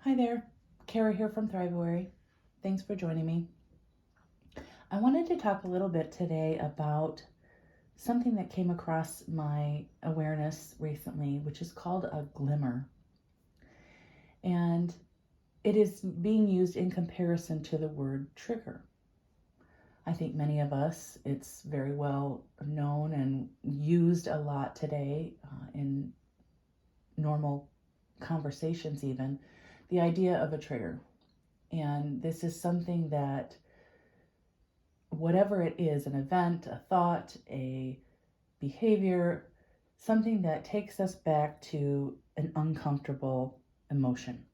Hi there, Kara here from Thriveary. Thanks for joining me. I wanted to talk a little bit today about something that came across my awareness recently, which is called a glimmer. And it is being used in comparison to the word trigger. I think many of us, it's very well known and used a lot today in normal conversations even, the idea of a trigger. And this is something that, whatever it is, an event, a thought, a behavior, something that takes us back to an uncomfortable emotion.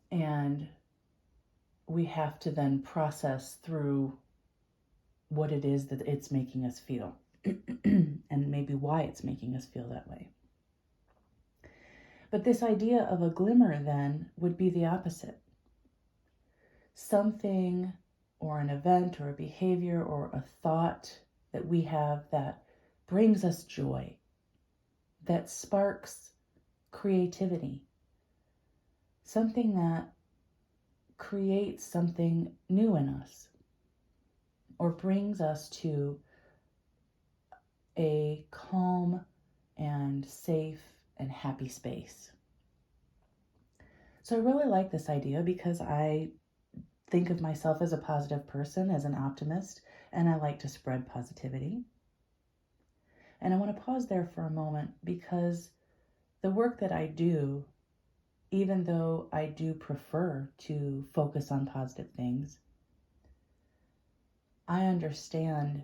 And we have to then process through what it is that it's making us feel and maybe why it's making us feel that way. But this idea of a glimmer then would be the opposite. Something or an event or a behavior or a thought that we have that brings us joy, that sparks creativity, something that creates something new in us or brings us to a calm and safe and happy space. So I really like this idea because I think of myself as a positive person, as an optimist, and I like to spread positivity. And I want to pause there for a moment because the work that I do, even though I do prefer to focus on positive things, I understand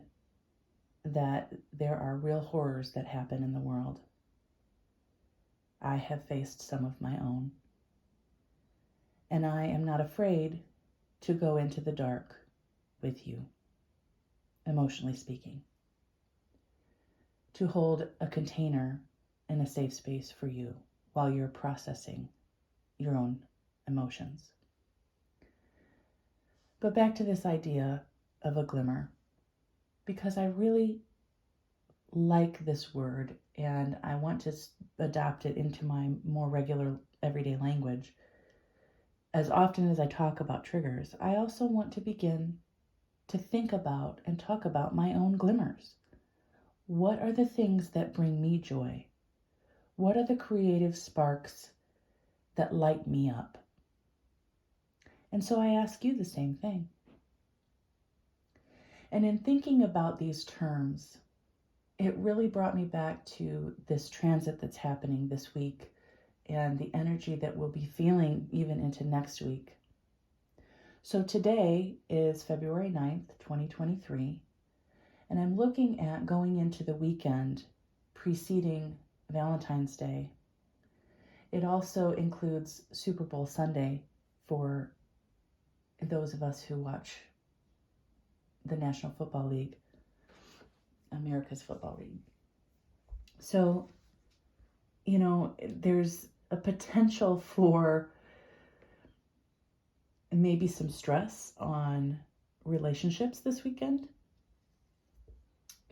that there are real horrors that happen in the world. I have faced some of my own. And I am not afraid to go into the dark with you, emotionally speaking, to hold a container in a safe space for you while you're processing your own emotions. But back to this idea of a glimmer, because I really like this word and I want to adopt it into my more regular everyday language. As often as I talk about triggers, I also want to begin to think about and talk about my own glimmers. What are the things that bring me joy? What are the creative sparks that light me up? And so I ask you the same thing. And in thinking about these terms, it really brought me back to this transit that's happening this week and the energy that we'll be feeling even into next week. So today is February 9th, 2023, and I'm looking at going into the weekend preceding Valentine's Day. It also includes SuperBowl Sunday for those of us who watch the National Football League, America's Football League. So, there's a potential for maybe some stress on relationships this weekend.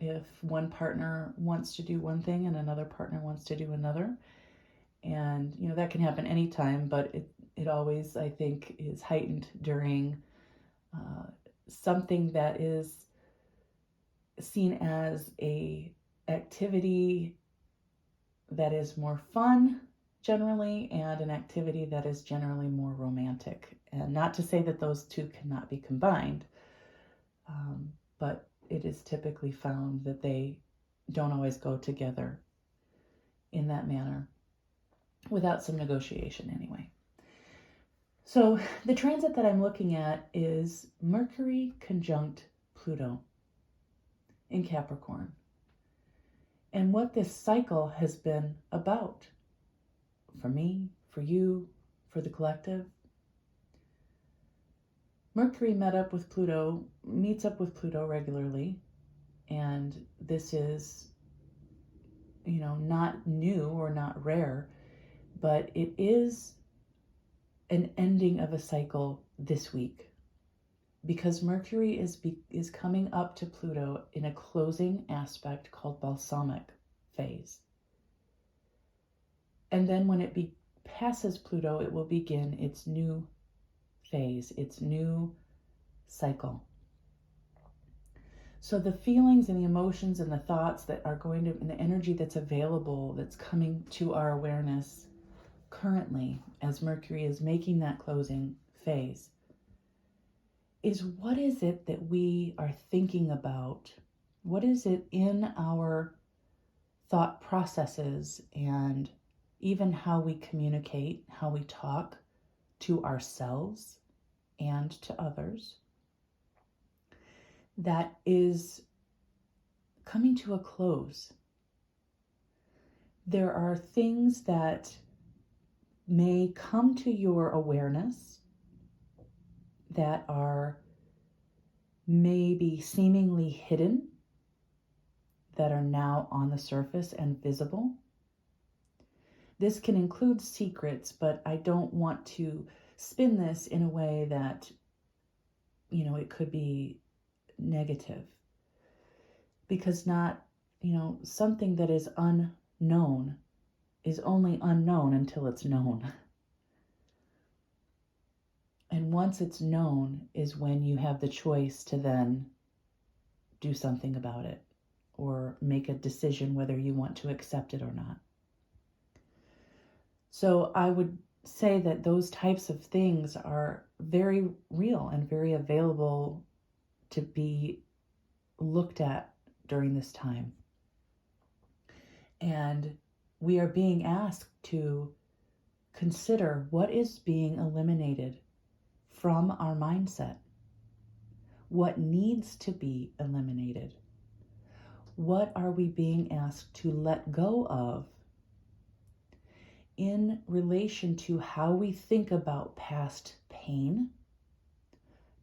If one partner wants to do one thing and another partner wants to do another. And, that can happen anytime, but it always, I think, is heightened during something that is seen as a activity that is more fun generally and an activity that is generally more romantic. And not to say that those two cannot be combined, but it is typically found that they don't always go together in that manner without some negotiation anyway. So the transit that I'm looking at is Mercury Conjunct Pluto in Capricorn. And what this cycle has been about for me, for you, for the collective. Mercury meets up with Pluto regularly. And this is, not new or not rare, but it is an ending of a cycle this week because Mercury is coming up to Pluto in a closing aspect called balsamic phase. And then when it passes Pluto, it will begin its new phase, its new cycle. So the feelings and the emotions and the thoughts that are going to, and the energy that's available, that's coming to our awareness currently as Mercury is making that closing phase, is what is it that we are thinking about? What is it in our thought processes and even how we communicate, how we talk to ourselves and to others, that is coming to a close? There are things that may come to your awareness that are maybe seemingly hidden, that are now on the surface and visible. This can include secrets, but I don't want to spin this in a way that, it could be negative. Because something that is unknown is only unknown until it's known. And once it's known is when you have the choice to then do something about it or make a decision whether you want to accept it or not. So I would say that those types of things are very real and very available to be looked at during this time. And we are being asked to consider what is being eliminated from our mindset. What needs to be eliminated? What are we being asked to let go of in relation to how we think about past pain,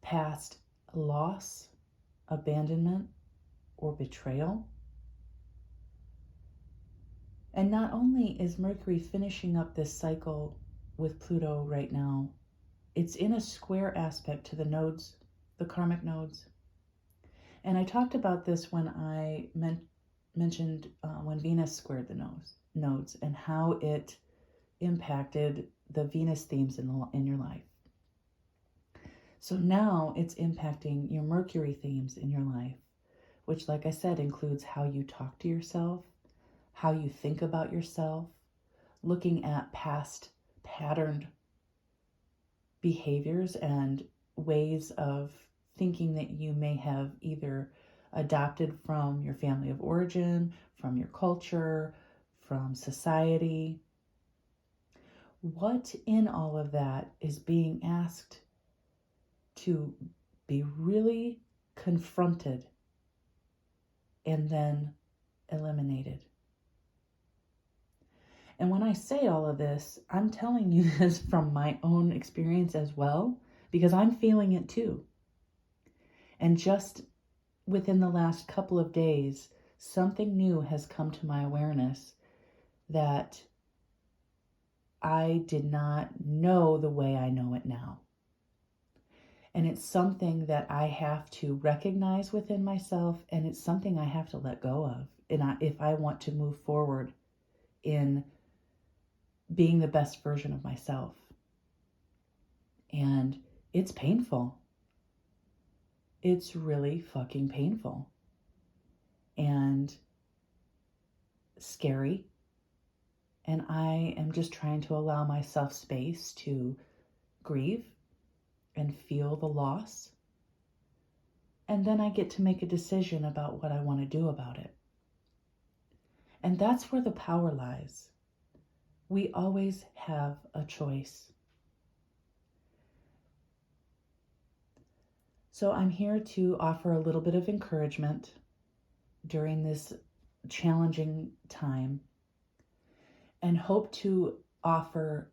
past loss, abandonment, or betrayal? And not only is Mercury finishing up this cycle with Pluto right now, it's in a square aspect to the nodes, the karmic nodes. And I talked about this when I mentioned when Venus squared the nodes and how it impacted the Venus themes in your life. So now it's impacting your Mercury themes in your life, which, like I said, includes how you talk to yourself, how you think about yourself, looking at past patterned behaviors and ways of thinking that you may have either adopted from your family of origin, from your culture, from society. What in all of that is being asked to be really confronted and then eliminated? And when I say all of this, I'm telling you this from my own experience as well, because I'm feeling it too. And just within the last couple of days, something new has come to my awareness that I did not know the way I know it now. And it's something that I have to recognize within myself, and it's something I have to let go of if I want to move forward in being the best version of myself. And it's painful. It's really fucking painful and scary. And I am just trying to allow myself space to grieve and feel the loss. And then I get to make a decision about what I want to do about it. And that's where the power lies. We always have a choice. So I'm here to offer a little bit of encouragement during this challenging time and hope to offer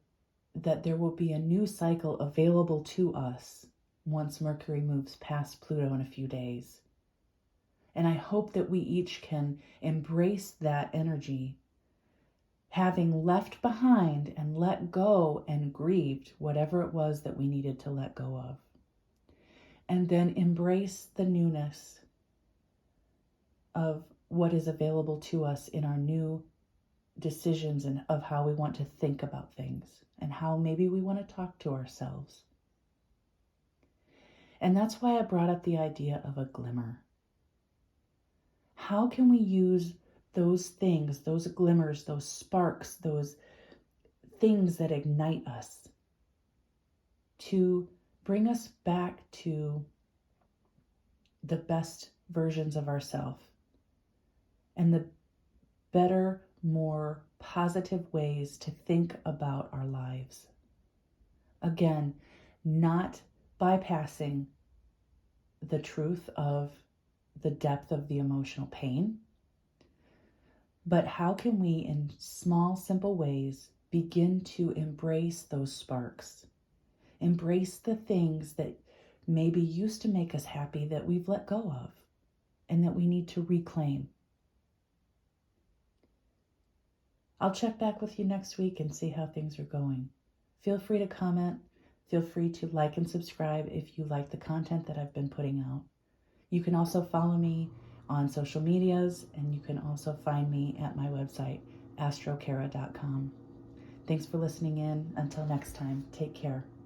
that there will be a new cycle available to us once Mercury moves past Pluto in a few days. And I hope that we each can embrace that energy, having left behind and let go and grieved whatever it was that we needed to let go of. And then embrace the newness of what is available to us in our new decisions and of how we want to think about things and how maybe we want to talk to ourselves. And that's why I brought up the idea of a glimmer. How can we use those things, those glimmers, those sparks, those things that ignite us to bring us back to the best versions of ourselves and the better, more positive ways to think about our lives? Again, not bypassing the truth of the depth of the emotional pain, but how can we, in small, simple ways, begin to embrace those sparks? Embrace the things that maybe used to make us happy that we've let go of and that we need to reclaim. I'll check back with you next week and see how things are going. Feel free to comment. Feel free to like and subscribe if you like the content that I've been putting out. You can also follow me on social medias, and you can also find me at my website, astrokara.com. Thanks for listening in. Until next time, take care.